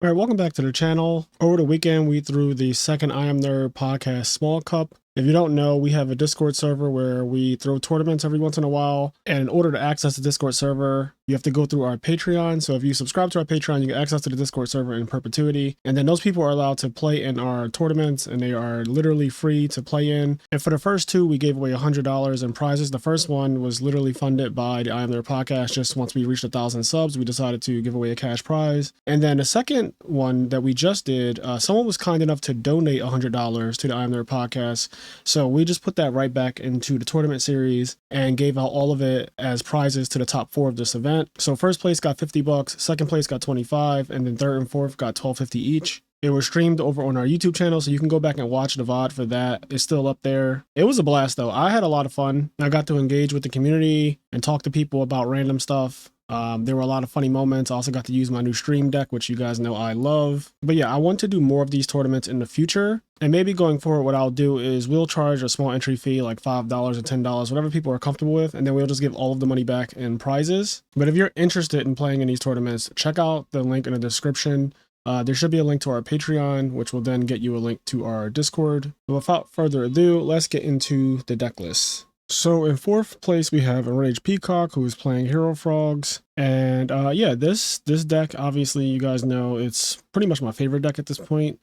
All right, welcome back to the channel. Over the weekend, we threw the second IMNerd podcast small cup. If you don't know, we have a Discord server where we throw tournaments every once in a while. And in order to access the Discord server, you have to go through our Patreon. So if you subscribe to our Patreon, you get access to the Discord server in perpetuity. And then those people are allowed to play in our tournaments, and they are literally free to play in. And for the first two, we gave away $100 in prizes. The first one was literally funded by the IMNerd podcast. Just once we reached 1,000 subs, we decided to give away a cash prize. And then the second one that we just did, someone was kind enough to donate $100 to the IMNerd podcast. So we just put that right back into the tournament series and gave out all of it as prizes to the top 4 of this event. So first place got $50, second place got 25, and then third and fourth got $12.50 each. It was streamed over on our YouTube channel, so you can go back and watch the VOD for that. It's still up there. It was a blast though. I had a lot of fun. I got to engage with the community and talk to people about random stuff. There were a lot of funny moments. I also got to use my new stream deck, which you guys know I love. But yeah, I want to do more of these tournaments in the future. And maybe going forward, what I'll do is we'll charge a small entry fee, like $5 or $10, whatever people are comfortable with. And then we'll just give all of the money back in prizes. But if you're interested in playing in these tournaments, check out the link in the description. There should be a link to our Patreon, which will then get you a link to our Discord. But without further ado, let's get into the deck list. So in fourth place, we have Enraged Peacock, who is playing Hero Frogs. And yeah, this deck, obviously, you guys know, it's pretty much my favorite deck at this point.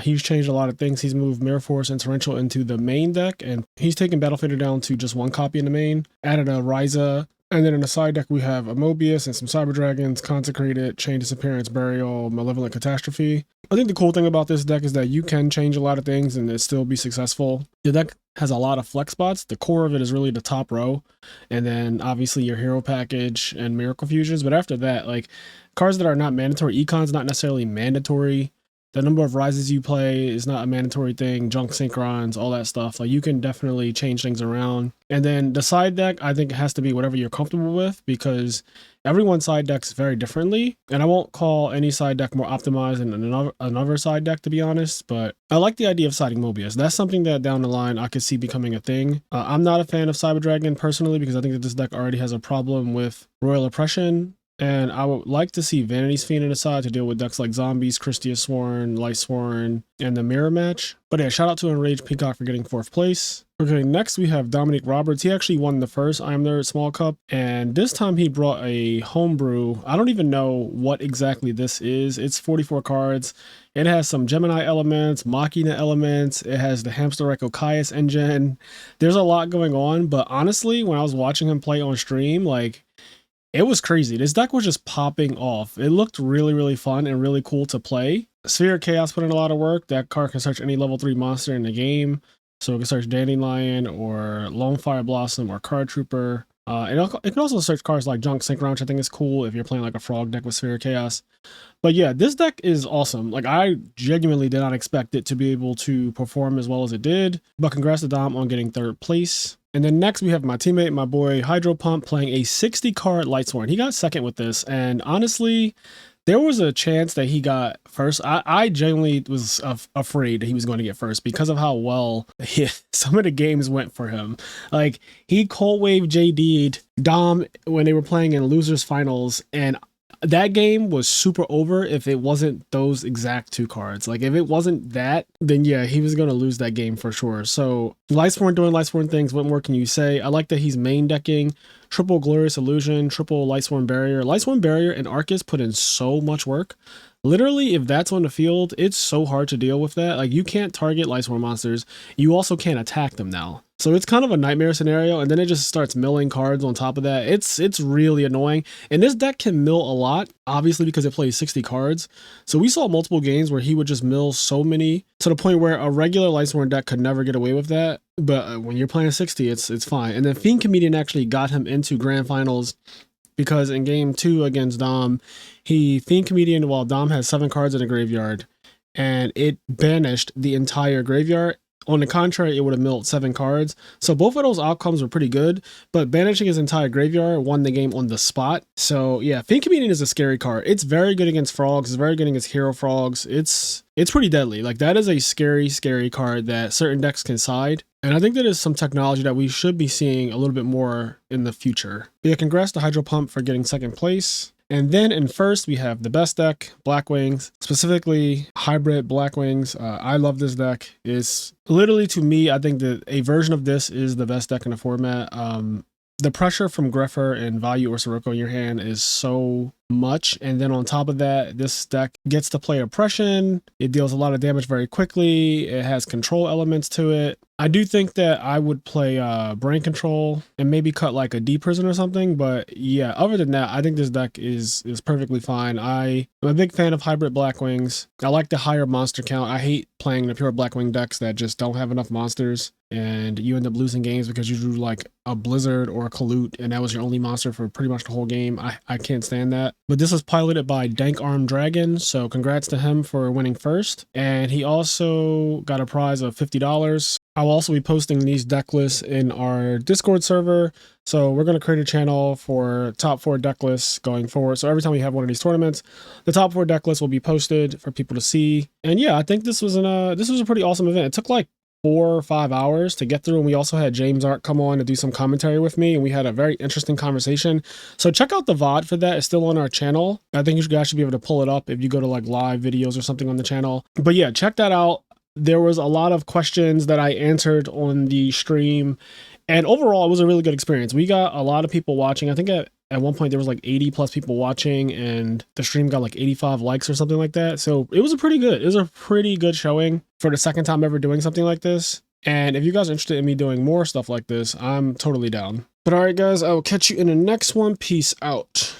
He's changed a lot of things. He's moved Mirror Force and Torrential into the main deck, and he's taken Battlefighter down to just one copy in the main, added a Ryza. And then in the side deck, we have a Mobius and some Cyber Dragons, Consecrated, Chain Disappearance, Burial, Malevolent Catastrophe. I think the cool thing about this deck is that you can change a lot of things and it still be successful. The deck has a lot of flex spots. The core of it is really the top row. And then obviously your hero package and Miracle Fusions. But after that, like cards that are not mandatory, Econ's not necessarily mandatory. The number of rises you play is not a mandatory thing. Junk Synchrons, all that stuff. Like you can definitely change things around. And then the side deck, I think it has to be whatever you're comfortable with, because everyone's side decks very differently. And I won't call any side deck more optimized than another side deck, to be honest. But I like the idea of siding Mobius. That's something that down the line I could see becoming a thing. I'm not a fan of Cyber Dragon personally, because I think that this deck already has a problem with Royal Oppression. And I would like to see Vanity's Fiend on the side to deal with decks like Zombies, Christia Sworn, Light Sworn, and the Mirror Match. But yeah, shout out to Enraged Peacock for getting fourth place. Okay, next we have Dominic Roberts. He actually won the first IMNerd Small Cup, and this time he brought a homebrew. I don't even know what exactly this is. It's 44 cards. It has some Gemini elements, Machina elements. It has the Hamster Echo Caius engine. There's a lot going on, but honestly, when I was watching him play on stream, like, it was crazy. This deck was just popping off. It looked really, really fun and really cool to play. Sphere of Chaos put in a lot of work. That card can search any level 3 monster in the game. So it can search Dandelion or Lone Fire Blossom or Card Trooper. It can also search cards like Junk Synchron, which I think is cool if you're playing like a frog deck with Sphere of Chaos. But yeah, this deck is awesome. Like I genuinely did not expect it to be able to perform as well as it did. But congrats to Dom on getting third place. And then next we have my teammate, my boy Hydro Pump, playing a 60 card Lightsworn. He got second with this, and honestly, there was a chance that he got first. I genuinely was afraid that he was going to get first because of how well some of the games went for him. Like he cold wave JD'd Dom when they were playing in losers finals, and that game was super over if it wasn't those exact 2 cards. Like if it wasn't that, then yeah, he was going to lose that game for sure. So Lightsworn doing Lightsworn things. What more can you say? I like that he's main decking triple Glorious Illusion, triple Lightsworn Barrier. Lightsworn Barrier and Arcus put in so much work. Literally, if that's on the field, it's so hard to deal with that. Like you can't target Lightsworn monsters. You also can't attack them now. So it's kind of a nightmare scenario, and then it just starts milling cards on top of that. It's really annoying. And this deck can mill a lot, obviously, because it plays 60 cards. So we saw multiple games where he would just mill so many to the point where a regular Lightsworn deck could never get away with that. But when you're playing 60, it's fine. And then Fiend Comedian actually got him into grand finals, because in game 2 against Dom, he Fiend Comedian while Dom has 7 cards in the graveyard, and it banished the entire graveyard. On the contrary, it would have milled 7 cards. So both of those outcomes were pretty good, but banishing his entire graveyard won the game on the spot. So yeah, Fiend Comedian is a scary card. It's very good against frogs. It's very good against hero frogs. It's pretty deadly. Like that is a scary, scary card that certain decks can side. And I think that is some technology that we should be seeing a little bit more in the future. But yeah, congrats to Hydro Pump for getting second place. And then in first, we have the best deck, Black Wings, specifically hybrid Black Wings. I love this deck. It's literally, to me, I think that a version of this is the best deck in the format. The pressure from Griffer and Value or Sirocco in your hand is so much. And then on top of that, this deck gets to play Oppression. It deals a lot of damage very quickly. It has control elements to it. I do think that I would play Brain Control and maybe cut like a D Prison or something. But yeah, other than that, I think this deck is perfectly fine. I'm a big fan of hybrid Black Wings. I like the higher monster count. I hate playing the pure Black Wing decks that just don't have enough monsters, and you end up losing games because you drew like a Blizzard or a Kalute, and that was your only monster for pretty much the whole game. I can't stand that. But this was piloted by Dank Arm Dragon, so congrats to him for winning first. And he also got a prize of $50. I'll also be posting these deck lists in our Discord server. So we're going to create a channel for top 4 deck lists going forward. So every time we have one of these tournaments, the top 4 deck lists will be posted for people to see. And yeah, I think this was a pretty awesome event. It took like 4 or 5 hours to get through, and we also had James Art come on to do some commentary with me, and we had a very interesting conversation. So check out the VOD for that. It's still on our channel. I think you guys should be able to pull it up if you go to like live videos or something on the channel. But yeah, check that out. There was a lot of questions that I answered on the stream, and overall it was a really good experience. We got a lot of people watching. I think at one point there was like 80 plus people watching, and the stream got like 85 likes or something like that. So it was a pretty good showing for the second time ever doing something like this. And if you guys are interested in me doing more stuff like this, I'm totally down. But all right, guys, I will catch you in the next one. Peace out.